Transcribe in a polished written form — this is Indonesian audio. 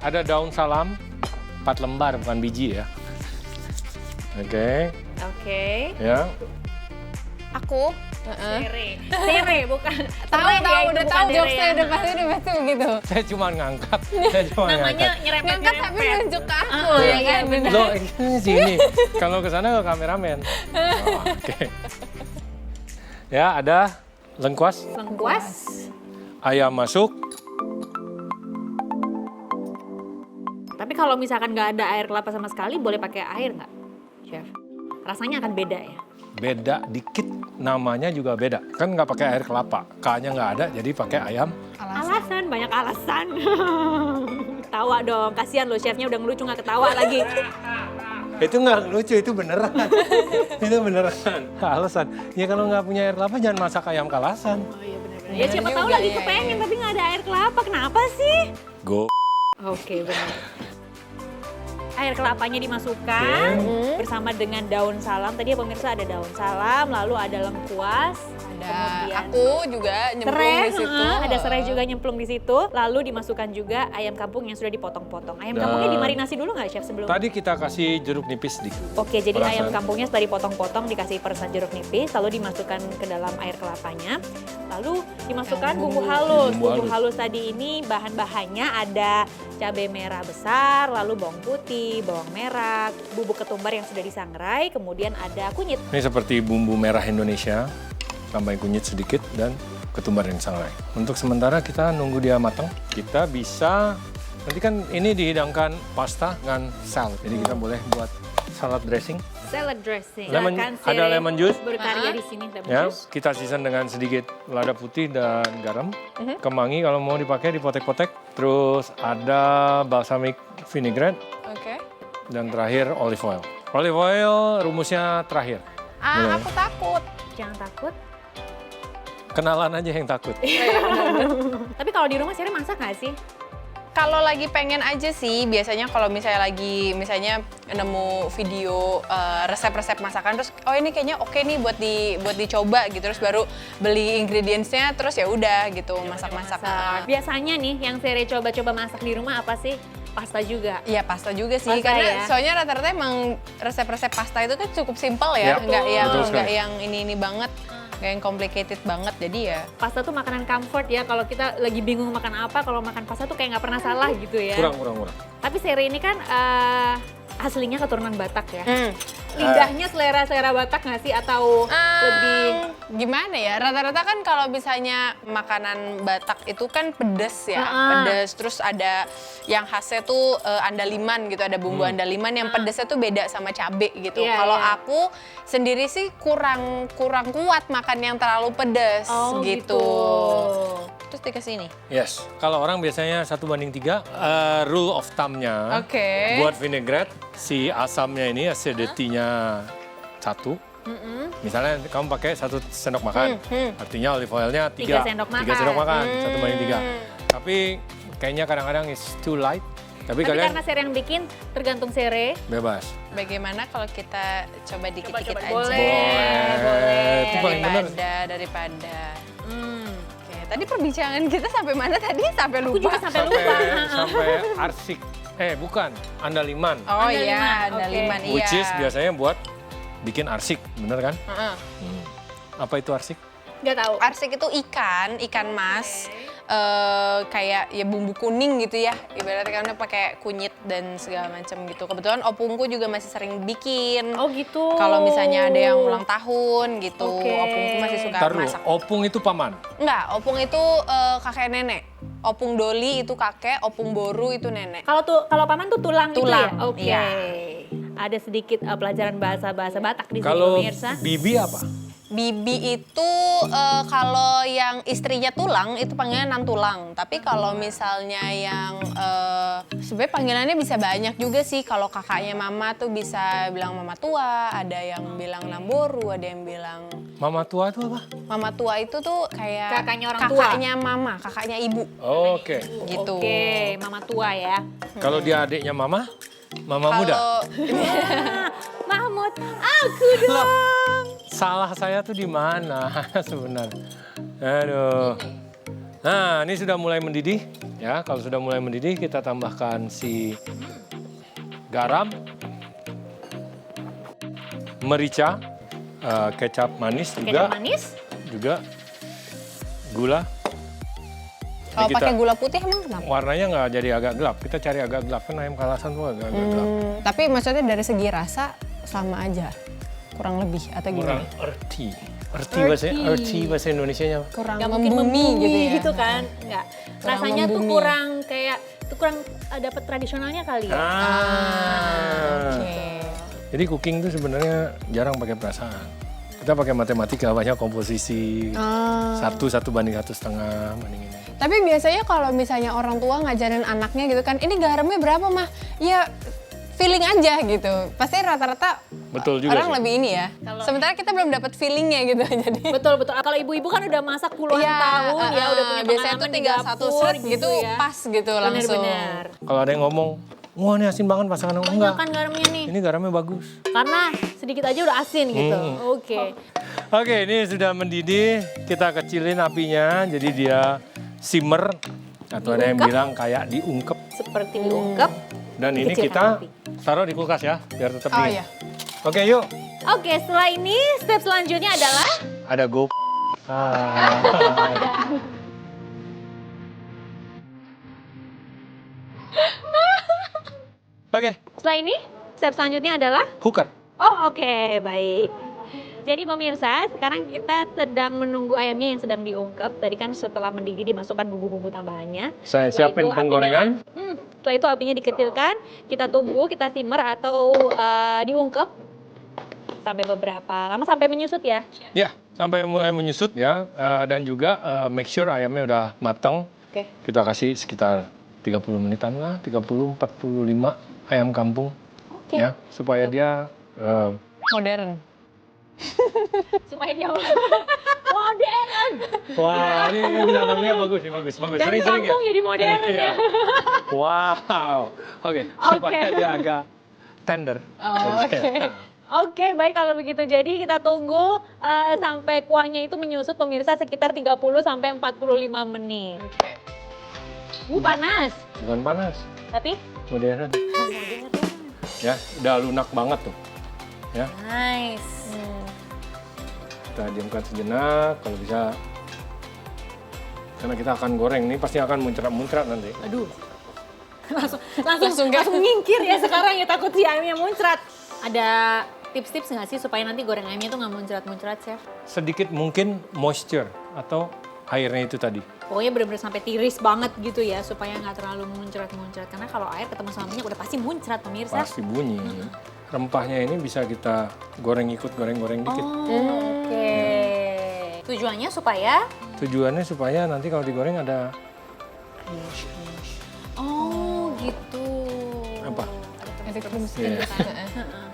ada daun salam 4 lembar, bukan biji ya. Oke. Oke. Ya. Aku Sere bukan. tahu Sere ya, itu udah bukan tahu sere jokesnya ya. udah pasti begitu. Saya cuma ngangkat. Namanya nyerempet. Ngangkat tapi nunjuk ke aku Iya, ya kan. benar. Loh, ini sini. Kalau ke sana ke kameramen. Oh, oke. Ya, ada lengkuas, Lengkuas. ayam masuk. Tapi kalau misalkan nggak ada air kelapa sama sekali, boleh pakai air nggak, Chef? Rasanya akan beda ya? Beda dikit, namanya juga beda. Kan nggak pakai air kelapa, K-nya nggak ada, jadi pakai ayam. Alasan, banyak alasan. Ketawa dong, kasihan loh chefnya udah ngelucu nggak ketawa lagi. Itu nggak lucu, itu beneran. Itu beneran. Alasan. Ya kalau nggak punya air kelapa, jangan masak ayam kalasan. Oh iya benar-benar. Ya siapa tahu lagi kepengen tapi nggak ada air kelapa, kenapa sih? Go. Oke benar. Air kelapanya dimasukkan bersama dengan daun salam. Tadi ya pemirsa ada daun salam, lalu ada lengkuas, Ada aku juga nyemplung serai, di situ. ada serai juga nyemplung di situ. Lalu dimasukkan juga ayam kampung yang sudah dipotong-potong. Ayam kampungnya dimarinasi dulu nggak chef sebelum? Tadi kita kasih jeruk nipis sedikit. Oke, jadi Perasan. ayam kampungnya setelah dipotong-potong dikasih peresan jeruk nipis, lalu dimasukkan ke dalam air kelapanya. Lalu dimasukkan bumbu halus. Bumbu Bumbu halus tadi ini bahan-bahannya ada cabai merah besar, lalu bawang putih, bawang merah, bubuk ketumbar yang sudah disangrai, kemudian ada kunyit. Ini seperti bumbu merah Indonesia, tambahin kunyit sedikit dan ketumbar yang disangrai. Untuk sementara kita nunggu dia matang. Kita bisa, nanti kan ini dihidangkan pasta dengan salad. Jadi kita boleh buat salad dressing. Salad dressing. Lemon- Silakan, ada Sere lemon juice. berkarya di sini, lemon Ya, juice. kita season dengan sedikit lada putih dan garam. Kemangi kalau mau dipakai dipotek-potek. Terus ada balsamic vinaigrette Oke. dan terakhir olive oil. Olive oil rumusnya terakhir. Boleh. Aku takut. Jangan takut. Kenalan aja yang takut. Tapi kalau di rumah Sere masak nggak sih? Kalau lagi pengen aja sih, biasanya kalau misalnya lagi nemu video resep-resep masakan terus oh ini kayaknya oke nih buat dicoba gitu terus baru beli ingredientsnya terus ya udah gitu masak-masak. Biasanya nih yang Sere coba-coba masak di rumah apa sih? Pasta juga. Iya pasta juga sih Pasta karena ya? soalnya rata-rata emang resep-resep pasta itu kan cukup simpel ya, Ya, betul sekali. nggak yang ini banget, nggak yang complicated banget jadi ya. Pasta tuh makanan comfort ya. Kalau kita lagi bingung makan apa, kalau makan pasta tuh kayak nggak pernah salah gitu ya. Kurang. Tapi Sere ini kan aslinya keturunan Batak ya. Lidahnya selera Batak nggak sih atau lebih Gimana ya, rata-rata kan kalau misalnya makanan Batak itu kan pedes ya, Ah. pedes terus ada yang khasnya tuh andaliman gitu, ada bumbu andaliman yang pedesnya tuh beda sama cabe gitu. Iya, Kalau iya. aku sendiri sih kurang kuat makan yang terlalu pedes gitu. Terus dikasih ini. Yes, kalau orang biasanya 1:3, rule of thumb-nya Oke. buat vinaigrette, si asamnya ini acidity-nya 1. Misalnya kamu pakai 1 sendok makan, artinya olive oil-nya 3 sendok makan. 3 sendok makan, 1:3. Tapi kayaknya kadang-kadang is too light. Tapi Tapi kalian karena Sere yang bikin, tergantung Sere. bebas. Bagaimana kalau kita coba dikit-dikit aja? Boleh. Itu paling benar. Daripada. Oke, tadi perbincangan kita sampai mana tadi? Sampai lupa. Aku juga sampai lupa. Sampai arsik. Bukan, andaliman. Oh Andaliman, iya, oke. andaliman iya. Which is biasanya buat bikin arsik, bener kan? Heeh. Apa itu arsik? Nggak tahu. Arsik itu ikan mas. Kayak ya bumbu kuning gitu ya. Ibaratnya kan pakai kunyit dan segala macam gitu. Kebetulan opungku juga masih sering bikin. Oh gitu. Kalau misalnya ada yang ulang tahun gitu, Oke. opungku masih suka Ntar dulu, masak. opung itu paman. Enggak, opung itu kakek nenek. Opung doli itu kakek, opung boru itu nenek. Kalau paman tuh tulang, Tulang, gitu ya? Oke. iya. Ada sedikit pelajaran bahasa Batak di sini Kalau pemirsa. bibi apa? Bibi itu kalau yang istrinya tulang itu panggilannya nantulang. Tapi kalau misalnya yang sebenarnya panggilannya bisa banyak juga sih. Kalau kakaknya mama tuh bisa bilang mama tua, ada yang bilang namboru, ada yang bilang Mama tua itu apa? mama tua itu tuh kayak Kakaknya orang tua. kakaknya mama, kakaknya ibu Oke. gitu. Oke, mama tua ya. Kalau dia adiknya mama muda. Kalau Mahmud, aku dong. Salah saya tuh di mana sebenarnya? Aduh. Nah, ini sudah mulai mendidih. Ya, kalau sudah mulai mendidih, kita tambahkan si garam, merica, kecap manis juga, Kecap manis. juga gula. Kalau Ini kita- pakai gula putih emang kenapa? Warnanya nggak jadi agak gelap. Kita cari agak gelap, kan ayam kalasan tuh agak gelap. Tapi maksudnya dari segi rasa sama aja, kurang lebih atau Kurang gimana? earthy. Earthy bahasa Indonesianya. Kurang Nggak mungkin membumi gitu ya? gitu kan? Nggak. Kurang Rasanya tuh membumi. kurang kayak, tuh kurang dapat tradisionalnya kali ya. Oke. Jadi cooking itu sebenarnya jarang pakai perasaan. Kita pakai matematika, banyak komposisi. Satu banding 1,5 banding ini. Tapi biasanya kalau misalnya orang tua ngajarin anaknya gitu kan, ini garamnya berapa mah? Ya feeling aja gitu. Pasti rata-rata Betul juga orang sih. lebih ini ya. Sementara kita belum dapat feelingnya gitu. Jadi Betul. Kalau ibu-ibu kan udah masak puluhan tahun ya, udah punya biasanya tuh pengalaman di tinggal dapur satu set gitu ya. pas gitu langsung. Benar-benar. Kalau ada yang ngomong, wah ini asin banget pasangan aku. Banyak Enggak, kan garamnya nih. ini garamnya bagus. Karena sedikit aja udah asin gitu. Oke. Oke, ini sudah mendidih. Kita kecilin apinya, jadi dia simmer. Atau ada yang Diungkep. bilang kayak diungkep. Seperti diungkep. Dan ini Dikecilkan kita api. taruh di kulkas ya, biar tetap Oh dingin. iya. Oke, yuk. Oke, setelah ini step selanjutnya adalah Ada go. Oke, setelah ini step selanjutnya adalah hooker. oh oke, baik. Jadi pemirsa, sekarang kita sedang menunggu ayamnya yang sedang diungkep. Tadi kan setelah mendidih dimasukkan bumbu-bumbu tambahannya. Saya Setelah siapin itu penggorengan. Setelah itu apinya dikecilkan, kita tunggu, kita simmer atau diungkep sampai beberapa lama sampai menyusut ya. Ya, sampai mulai menyusut ya. Dan juga make sure ayamnya udah matang. Oke. Kita kasih sekitar 30 menitan lah, 30-45 ayam kampung. Oke. Ya, supaya dia Modern. Supaya dia modern. wah, ini binatangnya bagus nih, bagus. Dari Sering-sering ya. kampung jadi modern Iya. ya. Wow. Oke, supaya dia agak tender. Oh, oke. Oke, baik kalau begitu. Jadi kita tunggu sampai kuahnya itu menyusut pemirsa sekitar 30 sampai 45 menit. Panas. Bukan panas, Tapi modern. Ya, udah lunak banget tuh. Ya, nice. kita diamkan sejenak kalau bisa. Karena kita akan goreng nih, pasti akan muncrat-muncrat nanti. Aduh. langsung ngingkir ya sekarang ya, takut si ayamnya muncrat. Ada tips-tips nggak sih supaya nanti goreng ayamnya tuh nggak muncrat-muncrat, Chef? Sedikit mungkin moisture atau airnya itu tadi. Pokoknya bener-bener sampai tiris banget gitu ya, supaya nggak terlalu muncrat-muncrat. Karena kalau air ketemu sama minyak udah pasti muncrat, pemirsa. Pasti bunyi. Rempahnya ini bisa kita goreng ikut goreng-goreng dikit. Oke. Tujuannya supaya? Tujuannya supaya nanti kalau digoreng ada Oh gitu. apa? Ada cream Iya. sedikit.